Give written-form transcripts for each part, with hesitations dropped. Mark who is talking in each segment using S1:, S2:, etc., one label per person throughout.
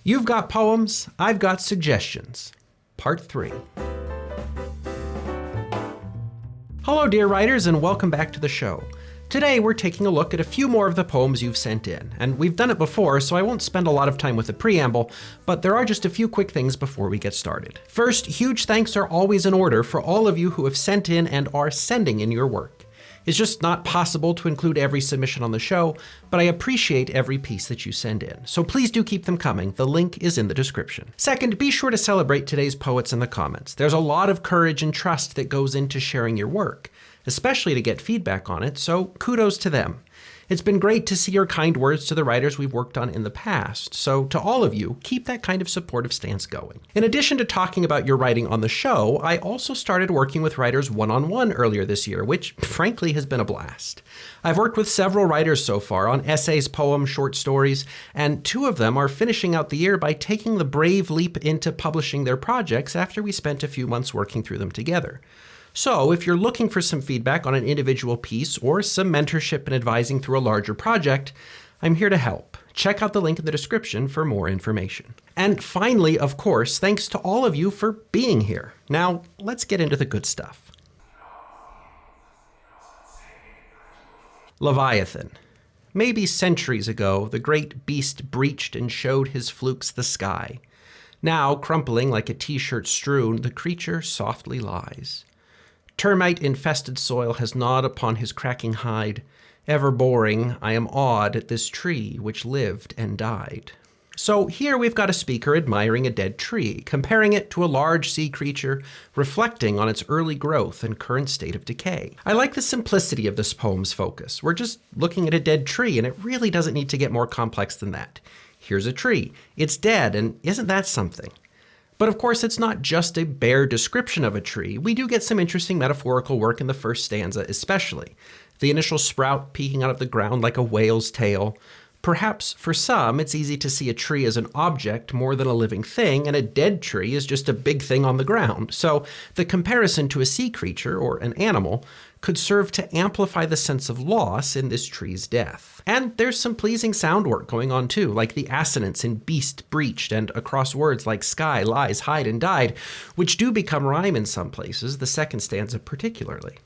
S1: You've got poems, I've got suggestions. Part 3. Hello dear writers, and welcome back to the show. Today we're taking a look at a few more of the poems you've sent in, and we've done it before, so I won't spend a lot of time with the preamble, but there are just a few quick things before we get started. First, huge thanks are always in order for all of you who have sent in and are sending in your work. It's just not possible to include every submission on the show, but I appreciate every piece that you send in. So please do keep them coming. The link is in the description. Second, be sure to celebrate today's poets in the comments. There's a lot of courage and trust that goes into sharing your work, especially to get feedback on it, so kudos to them. It's been great to see your kind words to the writers we've worked on in the past, so to all of you, keep that kind of supportive stance going. In addition to talking about your writing on the show, I also started working with writers one-on-one earlier this year, which frankly has been a blast. I've worked with several writers so far on essays, poems, short stories, and 2 of them are finishing out the year by taking the brave leap into publishing their projects after we spent a few months working through them together. So if you're looking for some feedback on an individual piece or some mentorship and advising through a larger project, I'm here to help. Check out the link in the description for more information. And finally, of course, thanks to all of you for being here. Now, let's get into the good stuff. Leviathan. Maybe centuries ago, the great beast breached and showed his flukes the sky. Now, crumpling like a t-shirt strewn, the creature softly lies. Termite-infested soil has gnawed upon his cracking hide. Ever boring, I am awed at this tree which lived and died. So here we've got a speaker admiring a dead tree, comparing it to a large sea creature, reflecting on its early growth and current state of decay. I like the simplicity of this poem's focus. We're just looking at a dead tree, and it really doesn't need to get more complex than that. Here's a tree. It's dead, and isn't that something? But of course, it's not just a bare description of a tree. We do get some interesting metaphorical work in the first stanza especially. The initial sprout peeking out of the ground like a whale's tail. Perhaps for some, it's easy to see a tree as an object more than a living thing, and a dead tree is just a big thing on the ground. So the comparison to a sea creature or an animal could serve to amplify the sense of loss in this tree's death. And there's some pleasing sound work going on too, like the assonance in beast, breached, and across words like sky, lies, hide, and died, which do become rhyme in some places, the second stanza particularly.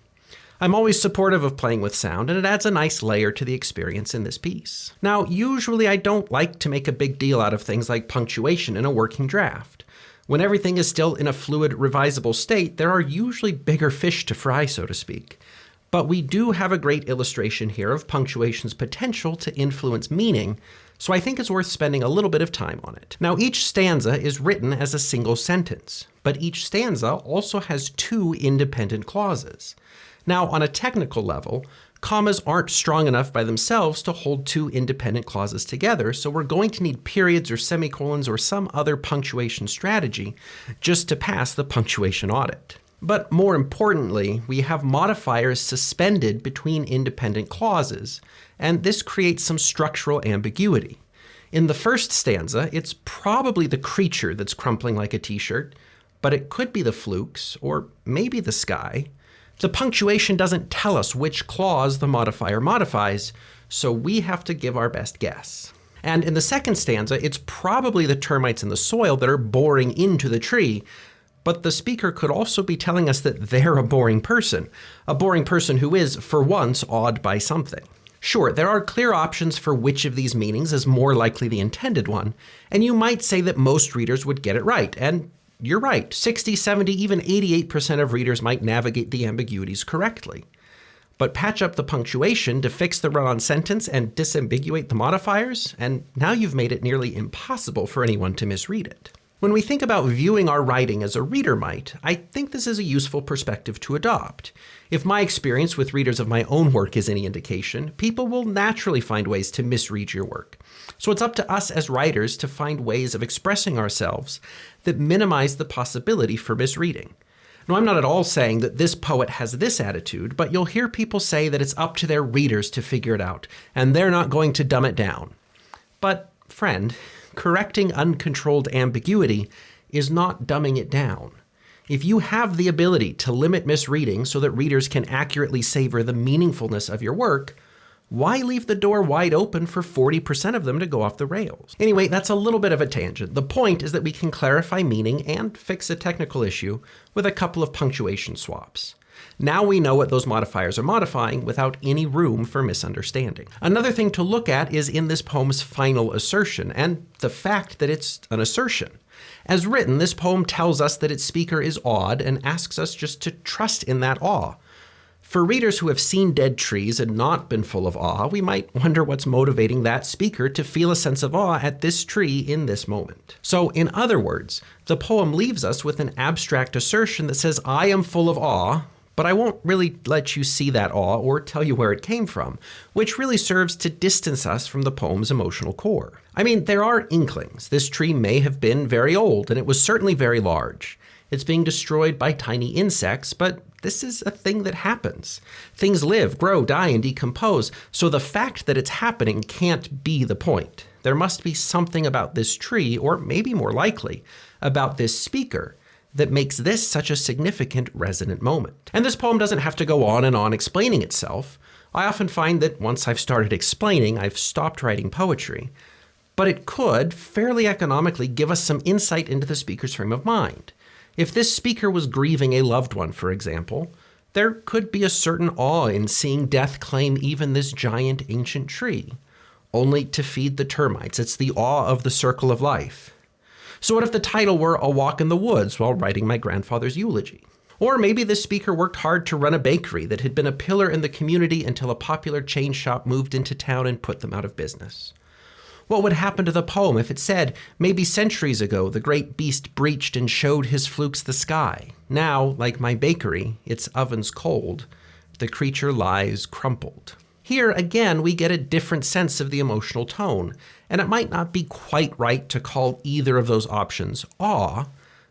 S1: I'm always supportive of playing with sound, and it adds a nice layer to the experience in this piece. Now, usually I don't like to make a big deal out of things like punctuation in a working draft. When everything is still in a fluid, revisable state, there are usually bigger fish to fry, so to speak. But we do have a great illustration here of punctuation's potential to influence meaning, so I think it's worth spending a little bit of time on it. Now, each stanza is written as a single sentence, but each stanza also has 2 independent clauses. Now, on a technical level, commas aren't strong enough by themselves to hold 2 independent clauses together, so we're going to need periods or semicolons or some other punctuation strategy just to pass the punctuation audit. But more importantly, we have modifiers suspended between independent clauses, and this creates some structural ambiguity. In the first stanza, it's probably the creature that's crumpling like a t-shirt, but it could be the flukes, or maybe the sky. The punctuation doesn't tell us which clause the modifier modifies, so we have to give our best guess. And in the second stanza, it's probably the termites in the soil that are boring into the tree, but the speaker could also be telling us that they're a boring person who is, for once, awed by something. Sure, there are clear options for which of these meanings is more likely the intended one, and you might say that most readers would get it right, and you're right, 60, 70, even 88% of readers might navigate the ambiguities correctly. But patch up the punctuation to fix the run-on sentence and disambiguate the modifiers, and now you've made it nearly impossible for anyone to misread it. When we think about viewing our writing as a reader might, I think this is a useful perspective to adopt. If my experience with readers of my own work is any indication, people will naturally find ways to misread your work. So it's up to us as writers to find ways of expressing ourselves that minimize the possibility for misreading. Now, I'm not at all saying that this poet has this attitude, but you'll hear people say that it's up to their readers to figure it out, and they're not going to dumb it down. But, friend, correcting uncontrolled ambiguity is not dumbing it down. If you have the ability to limit misreading so that readers can accurately savor the meaningfulness of your work, Why leave the door wide open for 40% of them to go off the rails? Anyway, that's a little bit of a tangent. The point is that we can clarify meaning and fix a technical issue with a couple of punctuation swaps. Now we know what those modifiers are modifying without any room for misunderstanding. Another thing to look at is in this poem's final assertion, and the fact that it's an assertion. As written, this poem tells us that its speaker is awed and asks us just to trust in that awe. For readers who have seen dead trees and not been full of awe, we might wonder what's motivating that speaker to feel a sense of awe at this tree in this moment. So, in other words, the poem leaves us with an abstract assertion that says, I am full of awe, but I won't really let you see that awe or tell you where it came from, which really serves to distance us from the poem's emotional core. I mean, there are inklings. This tree may have been very old, and it was certainly very large. It's being destroyed by tiny insects, but this is a thing that happens. Things live, grow, die, and decompose, so the fact that it's happening can't be the point. There must be something about this tree, or maybe more likely, about this speaker, that makes this such a significant resonant moment. And this poem doesn't have to go on and on explaining itself. I often find that once I've started explaining, I've stopped writing poetry. But it could, fairly economically, give us some insight into the speaker's frame of mind. If this speaker was grieving a loved one, for example, there could be a certain awe in seeing death claim even this giant ancient tree, only to feed the termites. It's the awe of the circle of life. So what if the title were A Walk in the Woods while writing my grandfather's eulogy? Or maybe this speaker worked hard to run a bakery that had been a pillar in the community until a popular chain shop moved into town and put them out of business. What would happen to the poem if it said, maybe centuries ago, the great beast breached and showed his flukes the sky. Now, like my bakery, its oven's cold. The creature lies crumpled. Here, again, we get a different sense of the emotional tone, and it might not be quite right to call either of those options awe,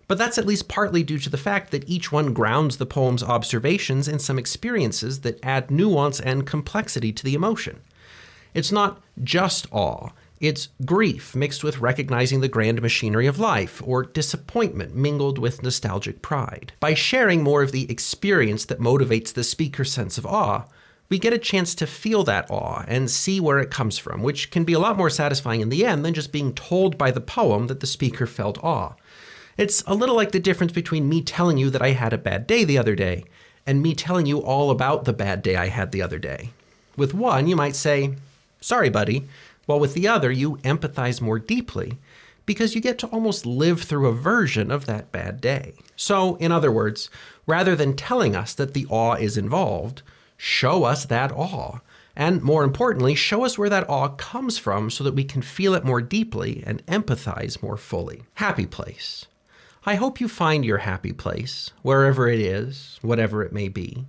S1: but that's at least partly due to the fact that each one grounds the poem's observations in some experiences that add nuance and complexity to the emotion. It's not just awe. It's grief mixed with recognizing the grand machinery of life, or disappointment mingled with nostalgic pride. By sharing more of the experience that motivates the speaker's sense of awe, we get a chance to feel that awe and see where it comes from, which can be a lot more satisfying in the end than just being told by the poem that the speaker felt awe. It's a little like the difference between me telling you that I had a bad day the other day and me telling you all about the bad day I had the other day. With one, you might say, sorry, buddy, while with the other, you empathize more deeply because you get to almost live through a version of that bad day. So, in other words, rather than telling us that the awe is involved, show us that awe. And more importantly, show us where that awe comes from so that we can feel it more deeply and empathize more fully. Happy place. I hope you find your happy place, wherever it is, whatever it may be.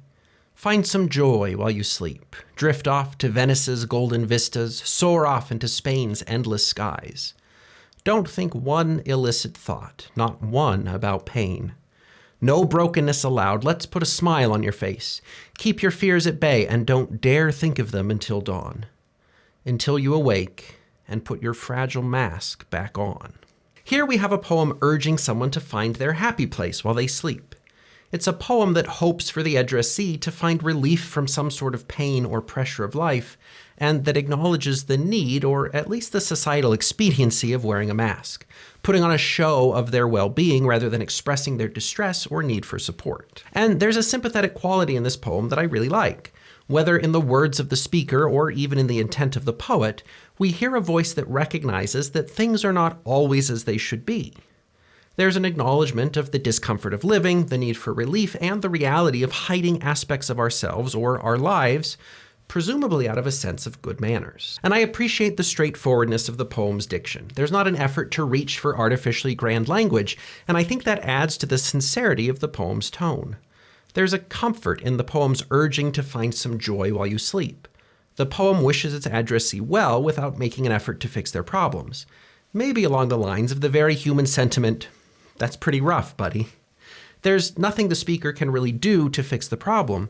S1: Find some joy while you sleep. Drift off to Venice's golden vistas, soar off into Spain's endless skies. Don't think one illicit thought, not one about pain. No brokenness allowed. Let's put a smile on your face. Keep your fears at bay and don't dare think of them until dawn. Until you awake and put your fragile mask back on. Here we have a poem urging someone to find their happy place while they sleep. It's a poem that hopes for the addressee to find relief from some sort of pain or pressure of life, and that acknowledges the need, or at least the societal expediency, of wearing a mask, putting on a show of their well-being rather than expressing their distress or need for support. And there's a sympathetic quality in this poem that I really like. Whether in the words of the speaker or even in the intent of the poet, we hear a voice that recognizes that things are not always as they should be. There's an acknowledgement of the discomfort of living, the need for relief, and the reality of hiding aspects of ourselves or our lives, presumably out of a sense of good manners. And I appreciate the straightforwardness of the poem's diction. There's not an effort to reach for artificially grand language, and I think that adds to the sincerity of the poem's tone. There's a comfort in the poem's urging to find some joy while you sleep. The poem wishes its addressee well without making an effort to fix their problems. Maybe along the lines of the very human sentiment, "That's pretty rough, buddy." There's nothing the speaker can really do to fix the problem,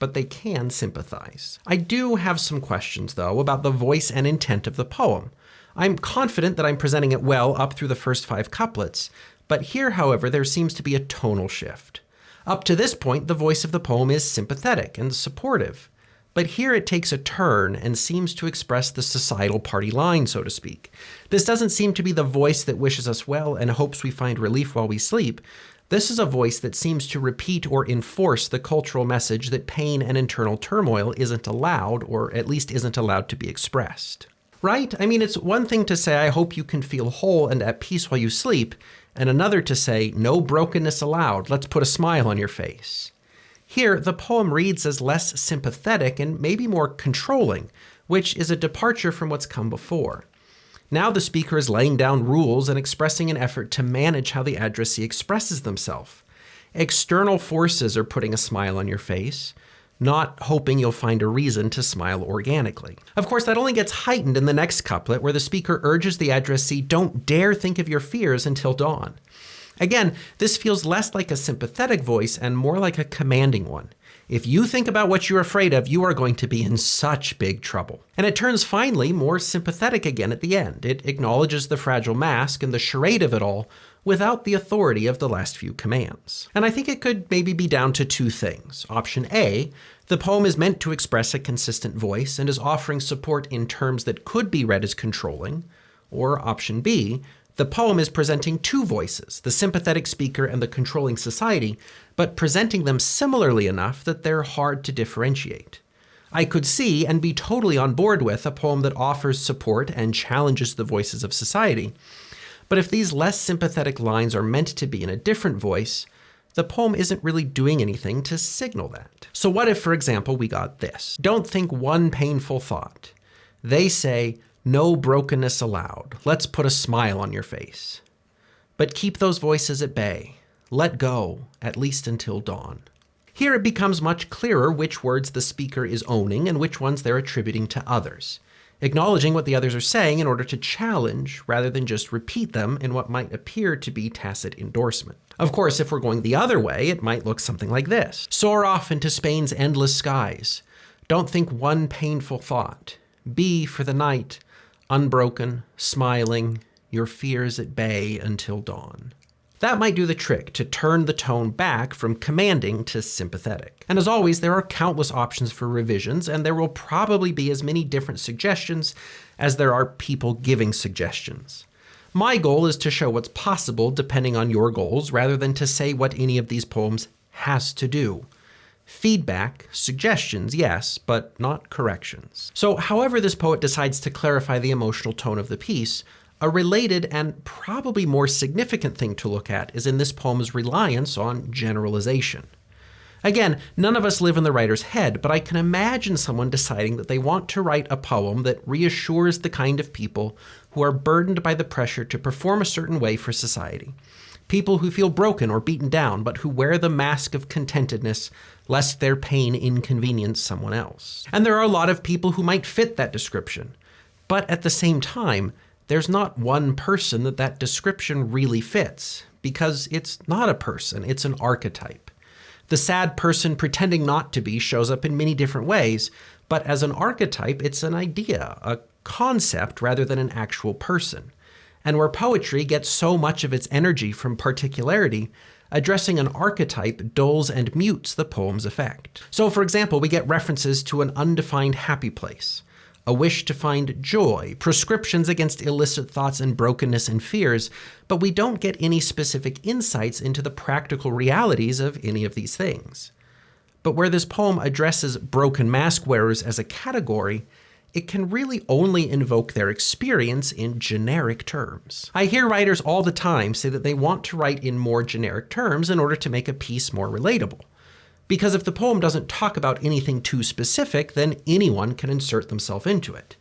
S1: but they can sympathize. I do have some questions, though, about the voice and intent of the poem. I'm confident that I'm presenting it well up through the first 5 couplets, but here, however, there seems to be a tonal shift. Up to this point, the voice of the poem is sympathetic and supportive, But here it takes a turn and seems to express the societal party line, so to speak. This doesn't seem to be the voice that wishes us well and hopes we find relief while we sleep. This is a voice that seems to repeat or enforce the cultural message that pain and internal turmoil isn't allowed, or at least isn't allowed to be expressed. Right? I mean, it's one thing to say, I hope you can feel whole and at peace while you sleep, and another to say, no brokenness allowed, let's put a smile on your face. Here, the poem reads as less sympathetic and maybe more controlling, which is a departure from what's come before. Now the speaker is laying down rules and expressing an effort to manage how the addressee expresses themselves. External forces are putting a smile on your face, not hoping you'll find a reason to smile organically. Of course, that only gets heightened in the next couplet, where the speaker urges the addressee, don't dare think of your fears until dawn. Again, this feels less like a sympathetic voice and more like a commanding one. If you think about what you're afraid of, you are going to be in such big trouble. And it turns finally more sympathetic again at the end. It acknowledges the fragile mask and the charade of it all without the authority of the last few commands. And I think it could maybe be down to two things. Option A, the poem is meant to express a consistent voice and is offering support in terms that could be read as controlling. Or option B, the poem is presenting two voices, the sympathetic speaker and the controlling society, but presenting them similarly enough that they're hard to differentiate. I could see and be totally on board with a poem that offers support and challenges the voices of society. But if these less sympathetic lines are meant to be in a different voice, the poem isn't really doing anything to signal that. So what if, for example, we got this? Don't think one painful thought. They say, no brokenness allowed. Let's put a smile on your face. But keep those voices at bay. Let go, at least until dawn. Here it becomes much clearer which words the speaker is owning and which ones they're attributing to others, acknowledging what the others are saying in order to challenge rather than just repeat them in what might appear to be tacit endorsement. Of course, if we're going the other way, it might look something like this. Soar off into Spain's endless skies. Don't think one painful thought. Be, for the night, unbroken, smiling, your fears at bay until dawn. That might do the trick to turn the tone back from commanding to sympathetic. And as always, there are countless options for revisions, and there will probably be as many different suggestions as there are people giving suggestions. My goal is to show what's possible depending on your goals, rather than to say what any of these poems has to do. Feedback, suggestions, yes, but not corrections. So however this poet decides to clarify the emotional tone of the piece, a related and probably more significant thing to look at is in this poem's reliance on generalization. Again, none of us live in the writer's head, but I can imagine someone deciding that they want to write a poem that reassures the kind of people who are burdened by the pressure to perform a certain way for society. People who feel broken or beaten down, but who wear the mask of contentedness lest their pain inconvenience someone else. And there are a lot of people who might fit that description. But at the same time, there's not one person that description really fits, because it's not a person, it's an archetype. The sad person pretending not to be shows up in many different ways, but as an archetype, it's an idea, a concept rather than an actual person. And where poetry gets so much of its energy from particularity, addressing an archetype dulls and mutes the poem's effect. So for example, we get references to an undefined happy place, a wish to find joy, prescriptions against illicit thoughts and brokenness and fears, but we don't get any specific insights into the practical realities of any of these things. But where this poem addresses broken mask wearers as a category, it can really only invoke their experience in generic terms. I hear writers all the time say that they want to write in more generic terms in order to make a piece more relatable. Because if the poem doesn't talk about anything too specific, then anyone can insert themselves into it.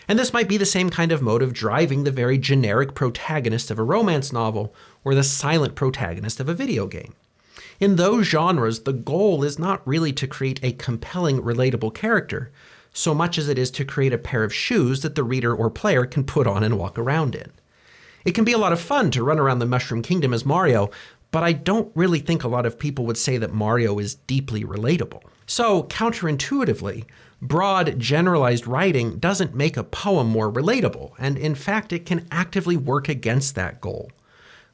S1: And this might be the same kind of motive driving the very generic protagonist of a romance novel or the silent protagonist of a video game. In those genres, the goal is not really to create a compelling, relatable character, so much as it is to create a pair of shoes that the reader or player can put on and walk around in. It can be a lot of fun to run around the Mushroom Kingdom as Mario, but I don't really think a lot of people would say that Mario is deeply relatable. So, counterintuitively, broad, generalized writing doesn't make a poem more relatable, and in fact, it can actively work against that goal.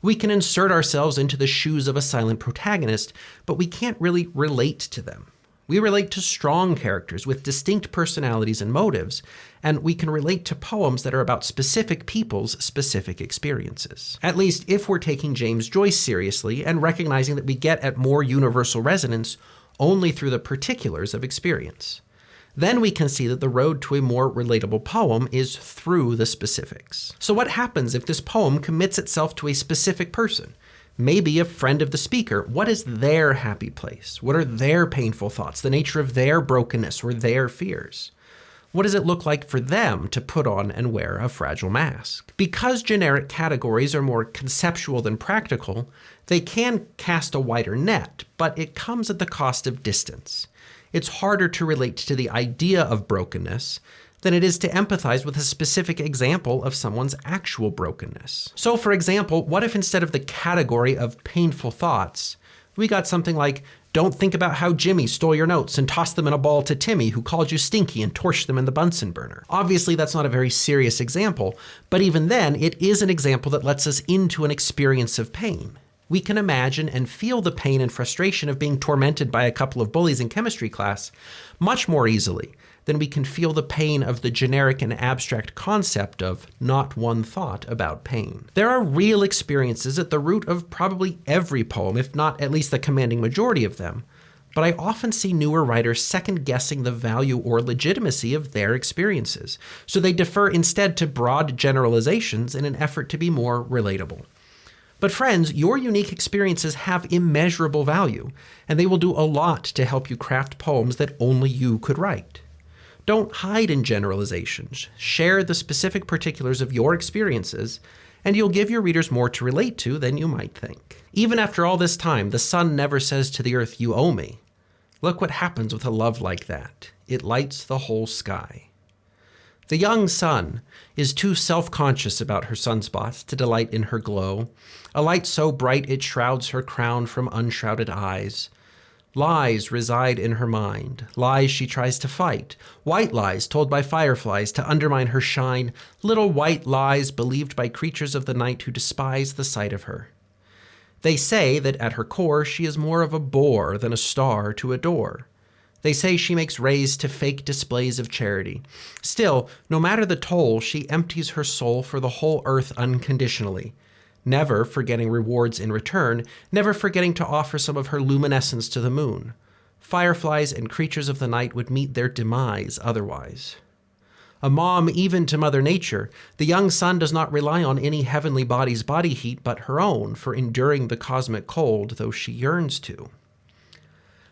S1: We can insert ourselves into the shoes of a silent protagonist, but we can't really relate to them. We relate to strong characters with distinct personalities and motives, and we can relate to poems that are about specific people's specific experiences. At least if we're taking James Joyce seriously and recognizing that we get at more universal resonance only through the particulars of experience. Then we can see that the road to a more relatable poem is through the specifics. So what happens if this poem commits itself to a specific person? Maybe a friend of the speaker. What is their happy place? What are their painful thoughts, the nature of their brokenness or their fears? What does it look like for them to put on and wear a fragile mask? Because generic categories are more conceptual than practical, they can cast a wider net, but it comes at the cost of distance. It's harder to relate to the idea of brokenness than it is to empathize with a specific example of someone's actual brokenness. So for example, what if instead of the category of painful thoughts, we got something like, don't think about how Jimmy stole your notes and tossed them in a ball to Timmy, who called you stinky and torched them in the Bunsen burner. Obviously, that's not a very serious example, but even then, it is an example that lets us into an experience of pain. We can imagine and feel the pain and frustration of being tormented by a couple of bullies in chemistry class much more easily than we can feel the pain of the generic and abstract concept of not one thought about pain. There are real experiences at the root of probably every poem, if not at least the commanding majority of them, but I often see newer writers second-guessing the value or legitimacy of their experiences, so they defer instead to broad generalizations in an effort to be more relatable. But friends, your unique experiences have immeasurable value, and they will do a lot to help you craft poems that only you could write. Don't hide in generalizations. Share the specific particulars of your experiences, and you'll give your readers more to relate to than you might think. Even after all this time, the sun never says to the earth, "You owe me." Look what happens with a love like that. It lights the whole sky. The young sun is too self-conscious about her sunspots to delight in her glow, a light so bright it shrouds her crown from unshrouded eyes. Lies reside in her mind, lies she tries to fight, white lies told by fireflies to undermine her shine, little white lies believed by creatures of the night who despise the sight of her. They say that at her core she is more of a bore than a star to adore. They say she makes rays to fake displays of charity. Still, no matter the toll, she empties her soul for the whole earth unconditionally, never forgetting rewards in return, never forgetting to offer some of her luminescence to the moon. Fireflies and creatures of the night would meet their demise otherwise. A mom even to Mother Nature, the young sun does not rely on any heavenly body's body heat but her own for enduring the cosmic cold, though she yearns to.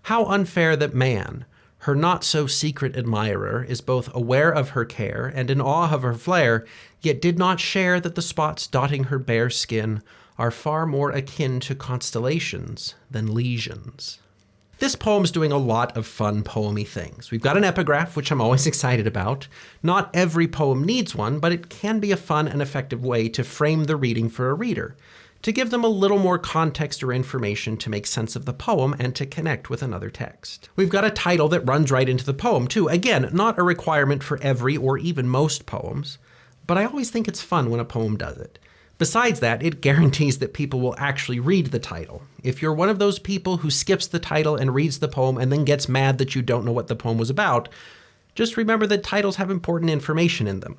S1: How unfair that man, her not-so-secret admirer, is both aware of her care and in awe of her flare, yet did not share that the spots dotting her bare skin are far more akin to constellations than lesions. This poem's doing a lot of fun poemy things. We've got an epigraph, which I'm always excited about. Not every poem needs one, but it can be a fun and effective way to frame the reading for a reader, to give them a little more context or information to make sense of the poem and to connect with another text. We've got a title that runs right into the poem too. Again, not a requirement for every or even most poems, but I always think it's fun when a poem does it. Besides that, it guarantees that people will actually read the title. If you're one of those people who skips the title and reads the poem and then gets mad that you don't know what the poem was about, just remember that titles have important information in them.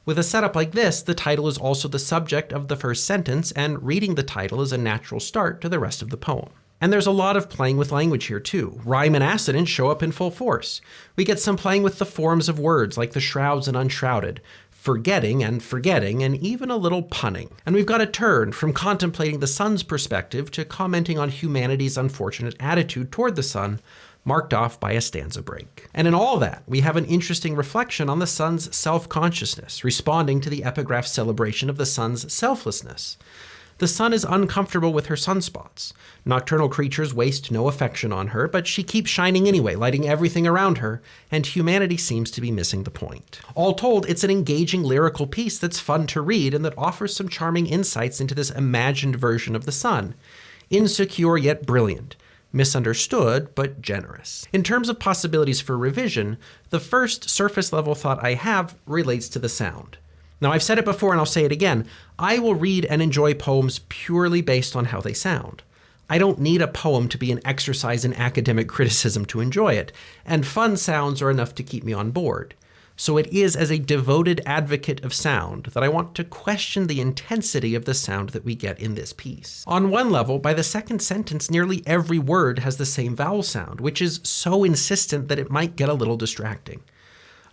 S1: With a setup like this, the title is also the subject of the first sentence, and reading the title is a natural start to the rest of the poem. And there's a lot of playing with language here too. Rhyme and assonance show up in full force. We get some playing with the forms of words like the shrouds and unshrouded, forgetting, and even a little punning. And we've got a turn from contemplating the sun's perspective to commenting on humanity's unfortunate attitude toward the sun, marked off by a stanza break. And in all that, we have an interesting reflection on the sun's self-consciousness, responding to the epigraph's celebration of the sun's selflessness. The sun is uncomfortable with her sunspots. Nocturnal creatures waste no affection on her, but she keeps shining anyway, lighting everything around her, and humanity seems to be missing the point. All told, it's an engaging lyrical piece that's fun to read and that offers some charming insights into this imagined version of the sun. Insecure yet brilliant. Misunderstood, but generous. In terms of possibilities for revision, the first surface-level thought I have relates to the sound. Now, I've said it before and I'll say it again. I will read and enjoy poems purely based on how they sound. I don't need a poem to be an exercise in academic criticism to enjoy it, and fun sounds are enough to keep me on board. So it is as a devoted advocate of sound that I want to question the intensity of the sound that we get in this piece. On one level, by the second sentence, nearly every word has the same vowel sound, which is so insistent that it might get a little distracting.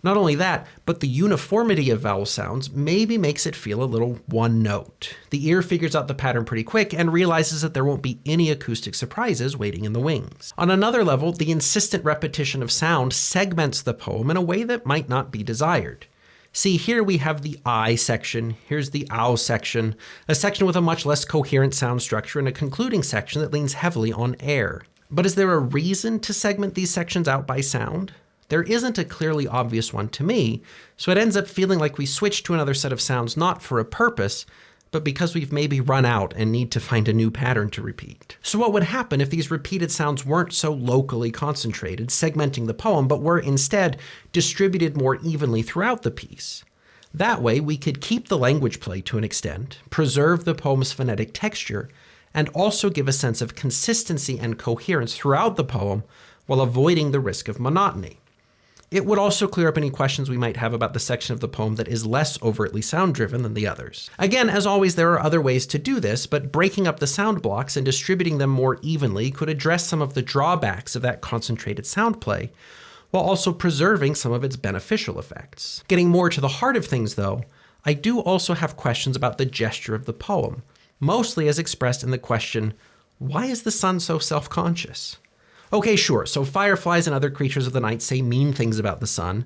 S1: Not only that, but the uniformity of vowel sounds maybe makes it feel a little one note. The ear figures out the pattern pretty quick and realizes that there won't be any acoustic surprises waiting in the wings. On another level, the insistent repetition of sound segments the poem in a way that might not be desired. See, here we have the I section, here's the ow section, a section with a much less coherent sound structure, and a concluding section that leans heavily on air. But is there a reason to segment these sections out by sound? There isn't a clearly obvious one to me, so it ends up feeling like we switch to another set of sounds not for a purpose, but because we've maybe run out and need to find a new pattern to repeat. So what would happen if these repeated sounds weren't so locally concentrated, segmenting the poem, but were instead distributed more evenly throughout the piece? That way, we could keep the language play to an extent, preserve the poem's phonetic texture, and also give a sense of consistency and coherence throughout the poem while avoiding the risk of monotony. It would also clear up any questions we might have about the section of the poem that is less overtly sound-driven than the others. Again, as always, there are other ways to do this, but breaking up the sound blocks and distributing them more evenly could address some of the drawbacks of that concentrated sound play, while also preserving some of its beneficial effects. Getting more to the heart of things, though, I do also have questions about the gesture of the poem, mostly as expressed in the question, why is the sun so self-conscious? Okay, sure, so fireflies and other creatures of the night say mean things about the sun,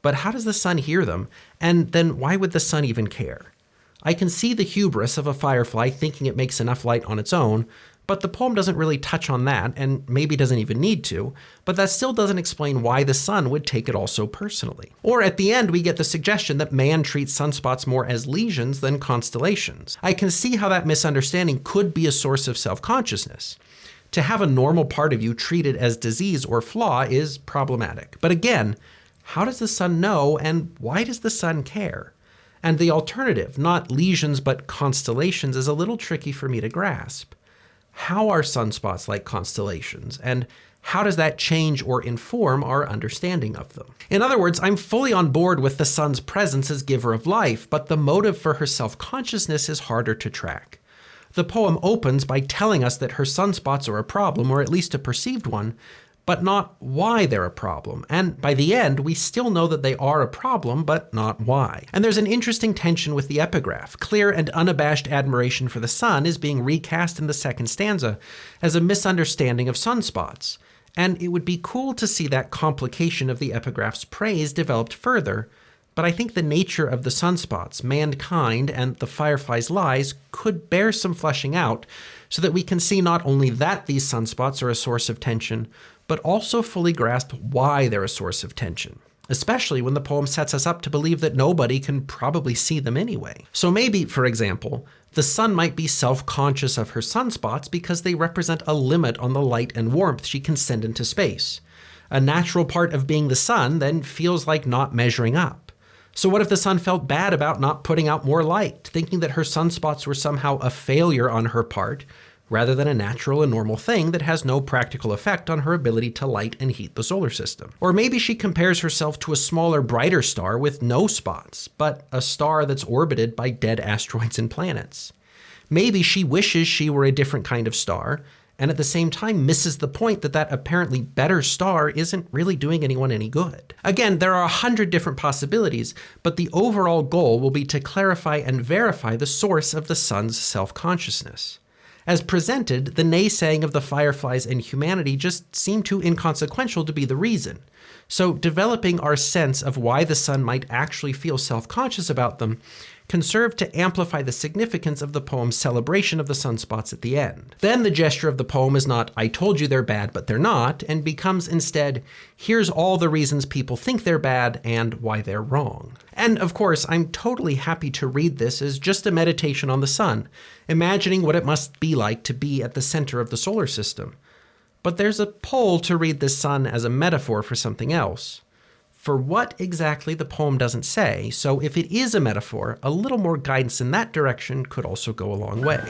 S1: but how does the sun hear them? And then why would the sun even care? I can see the hubris of a firefly thinking it makes enough light on its own, but the poem doesn't really touch on that, and maybe doesn't even need to, but that still doesn't explain why the sun would take it all so personally. Or at the end, we get the suggestion that man treats sunspots more as lesions than constellations. I can see how that misunderstanding could be a source of self-consciousness. To have a normal part of you treated as disease or flaw is problematic. But again, how does the sun know, and why does the sun care? And the alternative, not lesions but constellations, is a little tricky for me to grasp. How are sunspots like constellations, and how does that change or inform our understanding of them? In other words, I'm fully on board with the sun's presence as giver of life, but the motive for her self-consciousness is harder to track. The poem opens by telling us that her sunspots are a problem, or at least a perceived one, but not why they're a problem. And by the end, we still know that they are a problem, but not why. And there's an interesting tension with the epigraph. Clear and unabashed admiration for the sun is being recast in the second stanza as a misunderstanding of sunspots. And it would be cool to see that complication of the epigraph's praise developed further, but I think the nature of the sunspots, mankind, and the firefly's lies could bear some fleshing out so that we can see not only that these sunspots are a source of tension, but also fully grasp why they're a source of tension, especially when the poem sets us up to believe that nobody can probably see them anyway. So maybe, for example, the sun might be self-conscious of her sunspots because they represent a limit on the light and warmth she can send into space. A natural part of being the sun then feels like not measuring up. So what if the sun felt bad about not putting out more light, thinking that her sunspots were somehow a failure on her part, rather than a natural and normal thing that has no practical effect on her ability to light and heat the solar system? Or maybe she compares herself to a smaller, brighter star with no spots, but a star that's orbited by dead asteroids and planets. Maybe she wishes she were a different kind of star, and at the same time misses the point that that apparently better star isn't really doing anyone any good. Again, there are 100 different possibilities, but the overall goal will be to clarify and verify the source of the sun's self-consciousness. As presented, the naysaying of the fireflies and humanity just seem too inconsequential to be the reason. So developing our sense of why the sun might actually feel self-conscious about them can serve to amplify the significance of the poem's celebration of the sunspots at the end. Then the gesture of the poem is not, I told you they're bad, but they're not, and becomes instead, here's all the reasons people think they're bad and why they're wrong. And of course, I'm totally happy to read this as just a meditation on the sun, imagining what it must be like to be at the center of the solar system. But there's a pull to read the sun as a metaphor for something else. For what exactly the poem doesn't say, so if it is a metaphor, a little more guidance in that direction could also go a long way.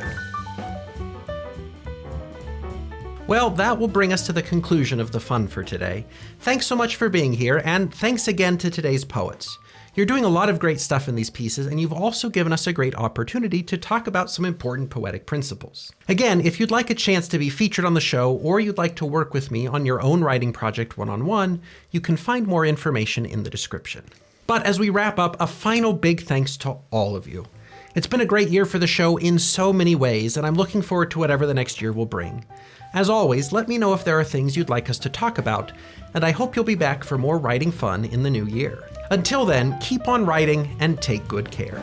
S1: Well, that will bring us to the conclusion of the fun for today. Thanks so much for being here, and thanks again to today's poets. You're doing a lot of great stuff in these pieces, and you've also given us a great opportunity to talk about some important poetic principles. Again, if you'd like a chance to be featured on the show, or you'd like to work with me on your own writing project one-on-one, you can find more information in the description. But as we wrap up, a final big thanks to all of you. It's been a great year for the show in so many ways, and I'm looking forward to whatever the next year will bring. As always, let me know if there are things you'd like us to talk about, and I hope you'll be back for more writing fun in the new year. Until then, keep on writing and take good care.